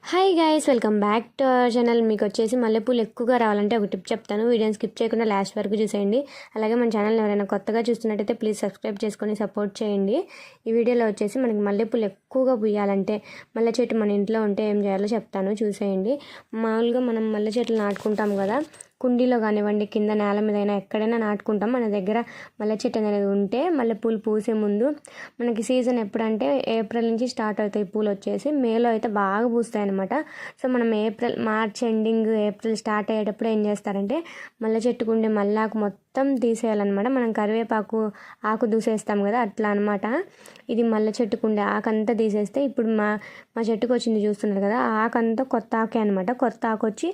Hi guys, welcome back to our channel. మీకు వచ్చేసి మల్లెపూలు ఎక్కువగా రావాలంటే ఒక టిప్ చెప్తాను. వీడియోని స్కిప్ చేయకుండా లాస్ట్ వరకు చూసేయండి. అలాగే మన ఛానల్ ఎవరైనా కొత్తగా చూస్తున్నట్టయితే ప్లీజ్ సబ్స్క్రైబ్ చేసుకొని సపోర్ట్ చేయండి. ఈ వీడియోలో వచ్చేసి మనకి మల్లెపూలు ఎక్కువగా పూయాలంటే మల్లె చెట్టు మన ఇంట్లో ఉంటే ఏం చేయాలో చెప్తాను, చూసేయండి. మామూలుగా మనం మల్లె చెట్లు నాటుకుంటాం కదా, కుండీలో కానివ్వండి, కింద నేల మీద అయినా ఎక్కడైనా నాటుకుంటాం. మన దగ్గర మల్లె చెట్టు అనేది ఉంటే మల్లెపూలు పూసే ముందు మనకి సీజన్ ఎప్పుడంటే ఏప్రిల్ నుంచి స్టార్ట్ అవుతాయి పూలు వచ్చేసి, మేలో అయితే బాగా పూస్తాయి అనమాట. సో మనం మార్చ్ ఎండింగ్ ఏప్రిల్ స్టార్ట్ అయ్యేటప్పుడు ఏం చేస్తారంటే మల్లె చెట్టుకు ఉండే మల్లాకు మొత్తం తీసేయాలన్నమాట. మనం కరివేపాకు ఆకు దూసేస్తాం కదా, అట్లా అనమాట. ఇది మల్లె చెట్టుకుండే ఆకంతా తీసేస్తే ఇప్పుడు మా చెట్టుకు వచ్చింది చూస్తున్నారు కదా, ఆ ఆకంతా కొత్త ఆకే అనమాట. కొత్త ఆకు వచ్చి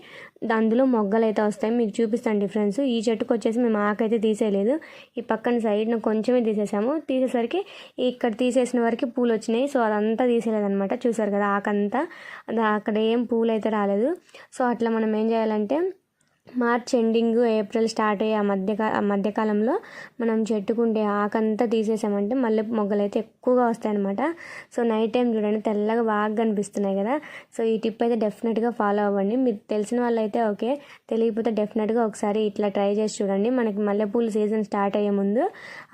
అందులో మొగ్గలు అయితే వస్తాయి. మీకు చూపిస్తాను డిఫరెన్స్. ఈ చెట్టుకు వచ్చేసి మేము ఆకైతే తీసేయలేదు, ఈ పక్కన సైడ్ను కొంచెమే తీసేసాము. తీసేసరికి ఇక్కడ తీసేసిన వరకు పూలు వచ్చినాయి. సో అదంతా తీసేయలేదనమాట. చూసారు కదా ఆకంతా, అక్కడ ఏం పూలు అయితే రాలేదు. సో అట్లా మనం ఏం చేయాలంటే మార్చ్ ఎండింగ్ ఏప్రిల్ స్టార్ట్ అయ్యే ఆ మధ్యకాలంలో మనం చెట్టుకుంటే ఆకంతా తీసేసామంటే మళ్ళీ మొగ్గలు అయితే ఎక్కువగా వస్తాయన్నమాట. సో నైట్ టైం చూడండి, తెల్లగా బాగా కనిపిస్తున్నాయి కదా. సో ఈ టిప్ అయితే డెఫినెట్గా ఫాలో అవ్వండి. మీకు తెలిసిన వాళ్ళు అయితే ఓకే, తెలియకపోతే డెఫినెట్గా ఒకసారి ఇట్లా ట్రై చేసి చూడండి. మనకి మల్లెపూలు సీజన్ స్టార్ట్ అయ్యే ముందు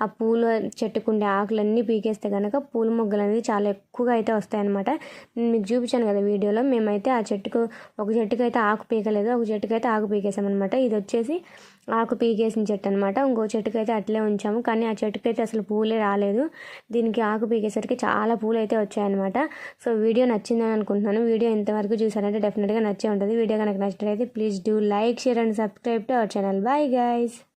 ఆ పూలు చెట్టుకుండే ఆకులన్నీ పీకేస్తే కనుక పూల మొగ్గలు అనేది చాలా ఎక్కువగా అయితే వస్తాయన్నమాట. నేను మీకు చూపించాను కదా వీడియోలో. మేమైతే ఆ చెట్టుకు ఒక చెట్టుకు అయితే ఆకు పీకలేదు, ఒక చెట్టుకు అయితే ఆకు పీకేసాం అనమాట. ఇది వచ్చేసి ఆకు పీకేసిన చెట్టు అనమాట. ఇంకో చెట్టుకు అయితే అట్లే ఉంచాము, కానీ ఆ చెట్టుకు అయితే అసలు పూలే రాలేదు. దీనికి ఆకు పీకేసరికి చాలా పూలు అయితే వచ్చాయన్నమాట. సో వీడియో నచ్చిందని అనుకుంటున్నాను. వీడియో ఇంతవరకు చూసారంటే డెఫినెట్గా నచ్చే ఉంటుంది. వీడియో కనుక నచ్చినట్లయితే please do like, share and subscribe to our channel. Bye guys.